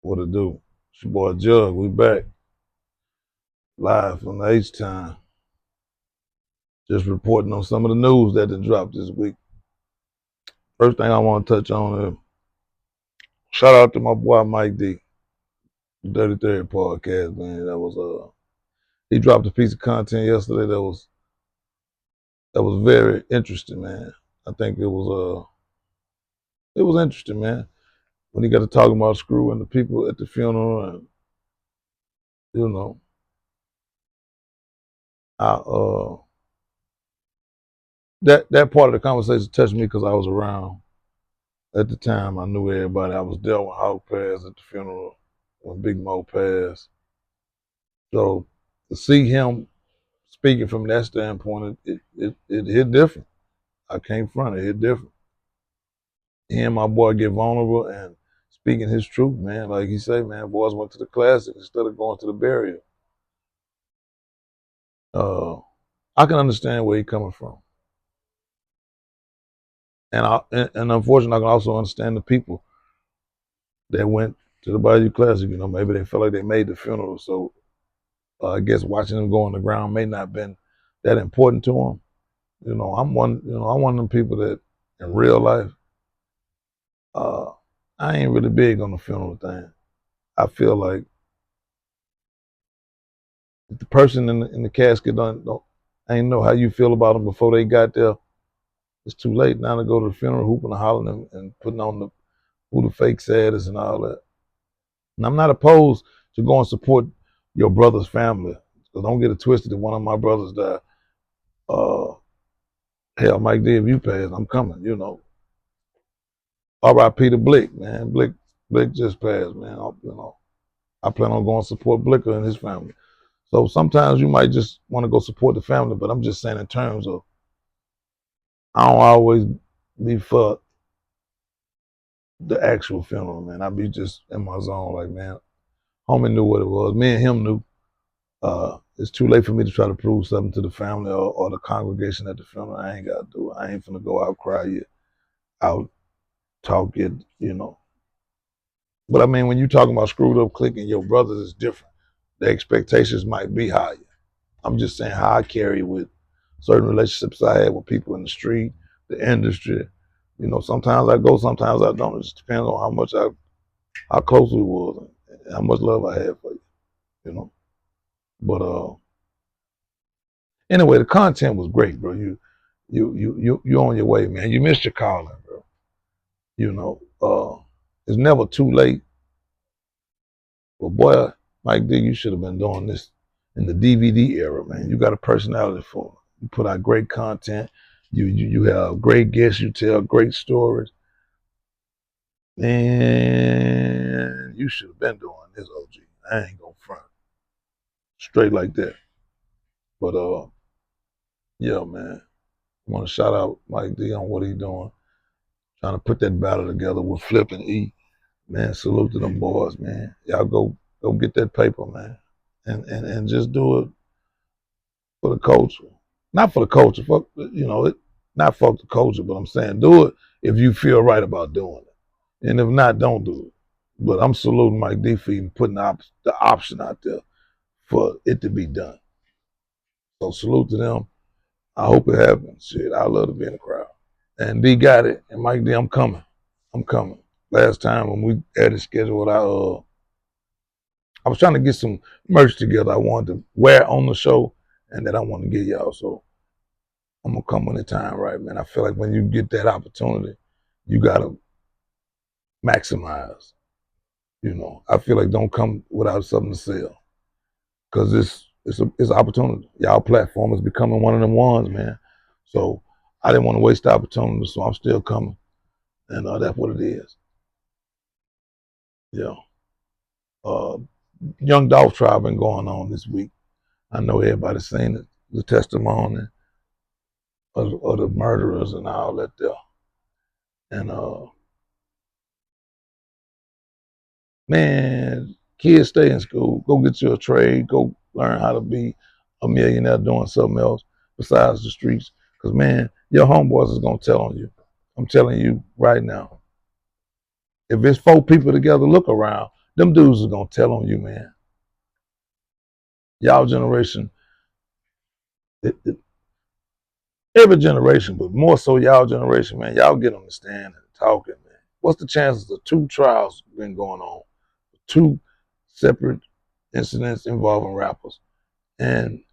What it do? It's your boy Jug. We back live from the H-Time. Just reporting on some of the news that done dropped this week. First thing I want to touch on is shout out to my boy Mike D, Dirty Third podcast, man. That was he dropped a piece of content yesterday that was very interesting, man. I think it was interesting, man. When he got to talking about Screw and the people at the funeral, and you know, I that part of the conversation touched me because I was around at the time. I knew everybody. I was there when Hawk passed at the funeral, when Big Mo passed. So to see him speaking from that standpoint, it hit different. I came front, it hit different. Hearing my boy get vulnerable and speaking his truth, man. Like he said, man, boys went to the classic instead of going to the burial. Uh, I can understand where he's coming from. And unfortunately, I can also understand the people that went to the Bayou Classic. You know, maybe they felt like they made the funeral, so I guess watching them go on the ground may not have been that important to them. You know, I'm one. You know, I'm one of them people that in real life, uh, I ain't really big on the funeral thing. I feel like if the person in the casket don't I ain't know how you feel about them before they got there. It's too late now to go to the funeral, hooping and hollering and putting on the who the fake sad is and all that. And I'm not opposed to go and support your brother's family. So don't get it twisted that one of my brothers died. Uh, Hell, Mike D, if you pass, I'm coming, you know. R.I.P. to Blick, man. Blick just passed, man. I plan on going to support Blicker and his family. So sometimes you might just want to go support the family, but I'm just saying in terms of I don't always be for the actual funeral, man. I be just in my zone, like, man, homie knew what it was. Me and him knew. It's too late for me to try to prove something to the family or the congregation at the funeral. I ain't got to do it. I ain't finna go out cry you, out talk it, you know. But I mean, when you talking about screwed up clicking your brothers, is different. The expectations might be higher. I'm just saying how I carry with certain relationships I had with people in the street, the industry. You know, sometimes I go, sometimes I don't. It just depends on how close we was, and how much love I had for you. You know, but anyway, the content was great, bro. You on your way, man. You missed your calling, bro. You know, it's never too late. But boy, Mike D, you should have been doing this in the DVD era, man. You got a personality for it. You put out great content. You have great guests. You tell great stories. Man, you should have been doing this, OG. I ain't gonna front. Straight like that. But yeah, man. I want to shout out Mike D on what he doing. Trying to put that battle together with Flip and E. Man, salute to them boys, man. Y'all go get that paper, man. And just do it for the culture. Not for the culture, fuck not fuck the culture, but I'm saying do it if you feel right about doing it. And if not, don't do it. But I'm saluting Mike D for even putting the option out there for it to be done. So salute to them. I hope it happens. Shit, I love to be in the crowd. And D got it. And Mike D, I'm coming. I'm coming. Last time when we had it scheduled, I was trying to get some merch together I wanted to wear on the show and that I want to get y'all. So I'm gonna come when the time right, man. I feel like when you get that opportunity, you gotta maximize. You know, I feel like don't come without something to sell because it's an opportunity. Y'all platform is becoming one of them ones, man. So I didn't want to waste the opportunity, so I'm still coming, and that's what it is. Yeah. Uh, Young Dolph trial been going on this week. I know everybody's seen it, the testimony of the murderers and all that there. And man, kids stay in school. Go get you a trade. Go learn how to be a millionaire doing something else besides the streets. Because, man, your homeboys is going to tell on you. I'm telling you right now. If it's four people together, look around. Them dudes is gonna tell on you, man. Y'all generation, it, every generation, but more so y'all generation, man. Y'all get on the stand and talking, man. What's the chances of two trials been going on, two separate incidents involving rappers, and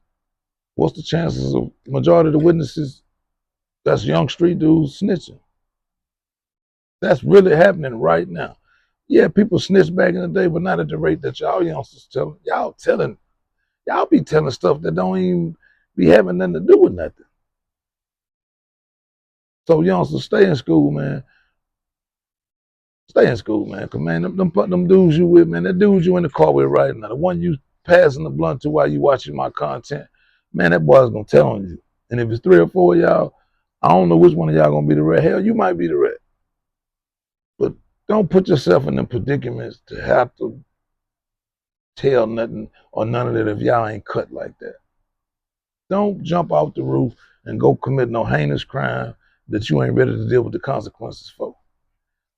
what's the chances of majority of the witnesses that's young street dudes snitching? That's really happening right now. Yeah, people snitched back in the day, but not at the rate that y'all youngsters telling. Y'all be telling stuff that don't even be having nothing to do with nothing. So youngsters, stay in school, man. Stay in school, man. Cause man, them dudes you with, man, that dudes you in the car with right now, the one you passing the blunt to while you watching my content, man, that boy's gonna tell on you. And if it's 3 or 4 of y'all, I don't know which one of y'all gonna be the rat. Hell, you might be the rat. But don't put yourself in them predicaments to have to tell nothing or none of that if y'all ain't cut like that. Don't jump off the roof and go commit no heinous crime that you ain't ready to deal with the consequences for.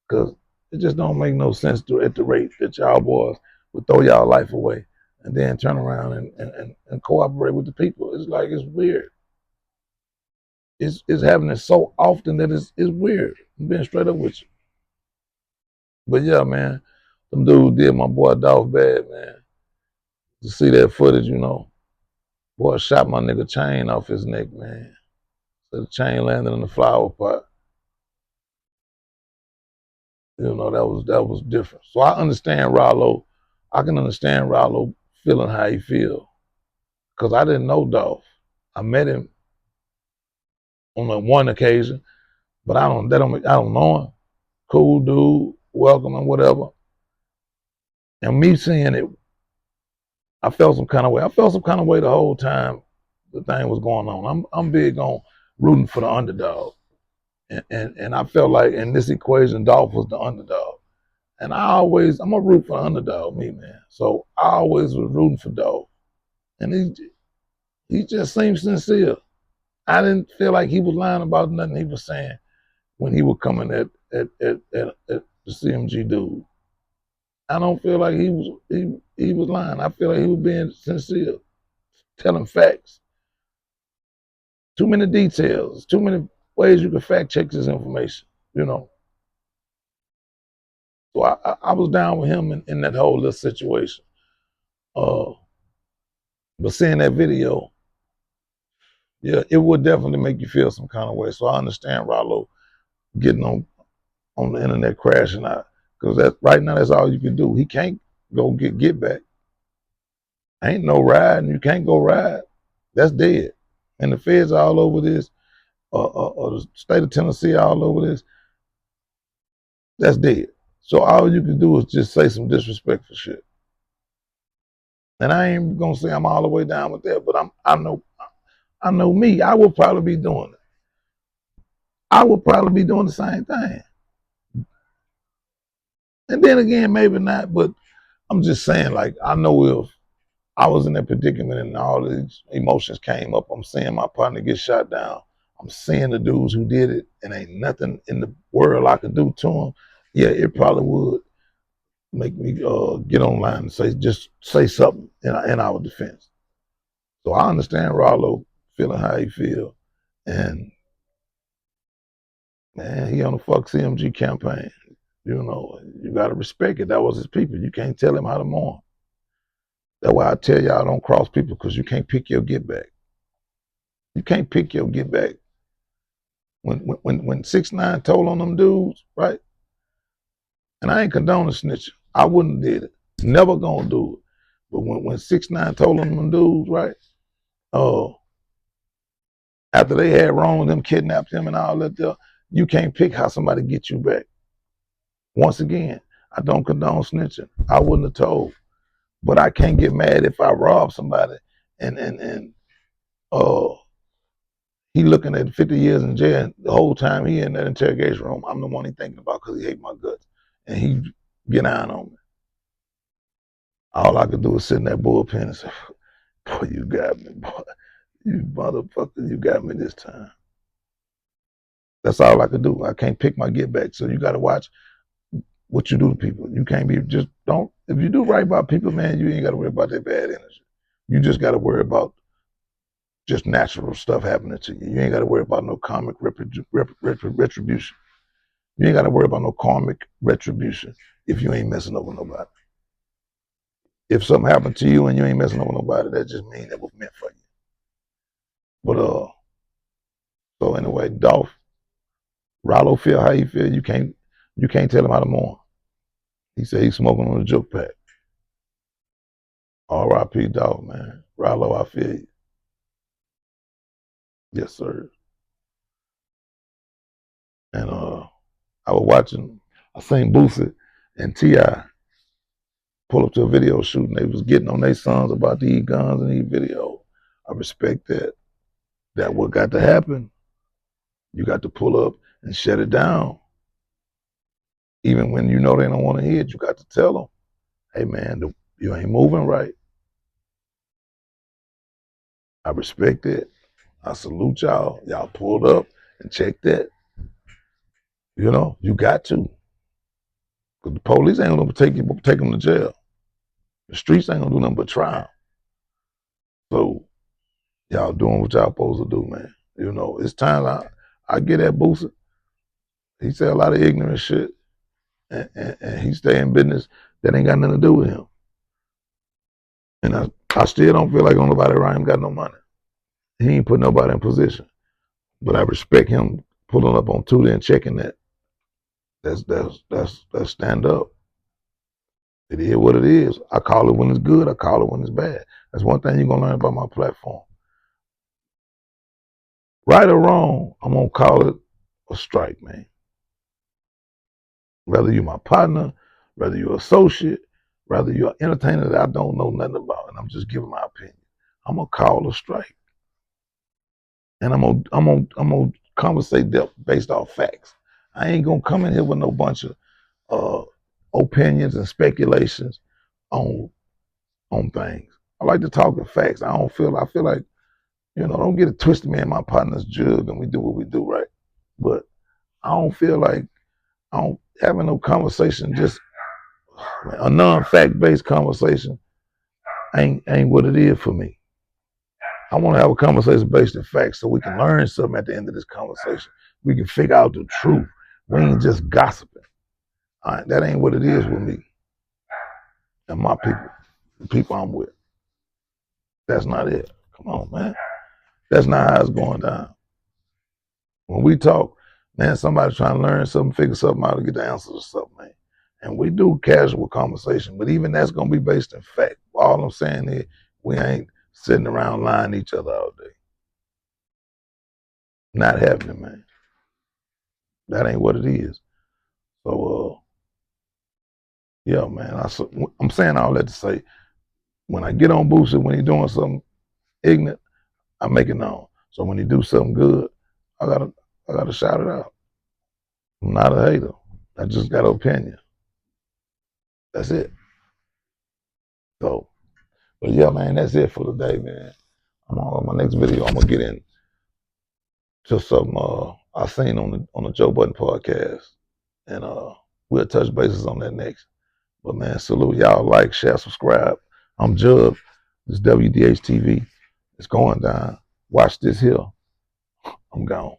Because it just don't make no sense at the rate that y'all boys would throw y'all life away and then turn around and cooperate with the people. It's like it's weird. It's happening so often that it's weird. I'm being straight up with you. But yeah, man, them dudes did my boy Dolph bad, man. To see that footage, boy shot my nigga chain off his neck, man. So the chain landed in the flower pot. That was different. So I understand Ralo. I can understand Ralo feeling how he feel. Cause I didn't know Dolph. I met him on one occasion, but I don't know him. Cool dude, welcome and whatever. And me seeing it, I felt some kind of way. I felt some kind of way the whole time the thing was going on. I'm big on rooting for the underdog. And I felt like in this equation, Dolph was the underdog. And I'm a root for the underdog, me, man. So I always was rooting for Dolph. And he just seemed sincere. I didn't feel like he was lying about nothing he was saying when he was coming at the CMG dude. I don't feel like he was lying. I feel like he was being sincere, telling facts. Too many details, too many ways you can fact check this information, you know. So I was down with him in that whole little situation. Uh, but seeing that video, yeah, it would definitely make you feel some kind of way. So I understand Ralo getting on the internet crashing out because that right now that's all you can do. He can't go get back. Ain't no ride, and you can't go ride. That's dead. And the feds all over this, or the state of Tennessee all over this. That's dead. So all you can do is just say some disrespectful shit. And I ain't gonna say I'm all the way down with that, but I know me. I will probably be doing it. I would probably be doing the same thing. And then again, maybe not, but I'm just saying, like, I know if I was in that predicament and all these emotions came up, I'm seeing my partner get shot down. I'm seeing the dudes who did it, and ain't nothing in the world I could do to them. Yeah, it probably would make me get online and say something in our defense. So I understand Ralo feeling how he feel, and man, he on the fuck CMG campaign. You gotta respect it. That was his people. You can't tell him how to mourn. That's why I tell y'all don't cross people because you can't pick your get back. You can't pick your get back. When 6ix9ine told on them dudes, right? And I ain't condoning snitching. I wouldn't did it. Never gonna do it. But when 6ix9ine told on them dudes, right? Oh, after they had wronged them, kidnapped him, and all that, you can't pick how somebody get you back. Once again, I don't condone snitching. I wouldn't have told, but I can't get mad if I rob somebody and uh he looking at 50 years in jail. The whole time he in that interrogation room, I'm the one he thinking about because he hate my guts, and he get down on me. All I could do is sit in that bullpen and say, "Boy, you got me, boy. You motherfucker, you got me this time." That's all I could do. I can't pick my get back. So you got to watch what you do to people. You can't be just don't. If you do right by people, man, you ain't got to worry about their bad energy. You just got to worry about just natural stuff happening to you. You ain't got to worry about no karmic retribution. You ain't got to worry about no karmic retribution if you ain't messing up with nobody. If something happened to you and you ain't messing up with nobody, that just means it was meant for you. But so anyway, Dolph, Ralo feel how he feel. You can't tell him how to mourn. He said he's smoking on a joke pack. R.I.P. Dolph, man. Ralo, I feel you. Yes, sir. And I was watching, I seen Boosie and T.I. pull up to a video shoot and they was getting on their sons about these guns and these videos. I respect that. That what got to happen. You got to pull up and shut it down. Even when you know they don't want to hear it, you got to tell them, hey man, you ain't moving right. I respect it. I salute y'all. Y'all pulled up and checked that. You know, you got to. Because the police ain't gonna take them to jail. The streets ain't gonna do nothing but trial. So y'all doing what y'all supposed to do, man. You know, it's time I get that Boosie. He said a lot of ignorant shit. And he stay in business that ain't got nothing to do with him. And I still don't feel like nobody around him got no money. He ain't put nobody in position. But I respect him pulling up on Twitter and checking that. That's stand up. It is what it is. I call it when it's good. I call it when it's bad. That's one thing you're gonna learn about my platform. Right or wrong, I'm gonna call it a strike, man. Whether you're my partner, whether you're an associate, whether you're an entertainer that I don't know nothing about, and I'm just giving my opinion, I'm gonna call a strike, and I'm gonna conversate based off facts. I ain't gonna come in here with no bunch of uh, opinions and speculations on things. I like to talk the facts. I feel like, don't get it twisted, man. My partner's jug and we do what we do, right? But I don't feel like I don't having no conversation, just a non-fact based conversation ain't what it is for me. I want to have a conversation based in facts so we can learn something at the end of this conversation. We can figure out the truth. We ain't just gossiping. All right, that ain't what it is with me and my people, the people I'm with. That's not it. Come on, man. That's not how it's going down. When we talk, man, somebody's trying to learn something, figure something out to get the answers to something, man. And we do casual conversation, but even that's gonna be based in fact. All I'm saying is we ain't sitting around lying to each other all day. Not happening, man. That ain't what it is. So yeah, man. I'm saying all that to say when I get on Boosie, when he doing something ignorant, I make it known. So when he do something good, I gotta shout it out. I'm not a hater. I just got an opinion. That's it. So, but yeah, man, that's it for today, man. I'm on my next video. I'm gonna get in to something I seen on the Joe Budden podcast, and we'll touch bases on that next. But man, salute y'all. Like, share, subscribe. I'm Jub. This WDH TV. It's going down. Watch this here. I'm gone.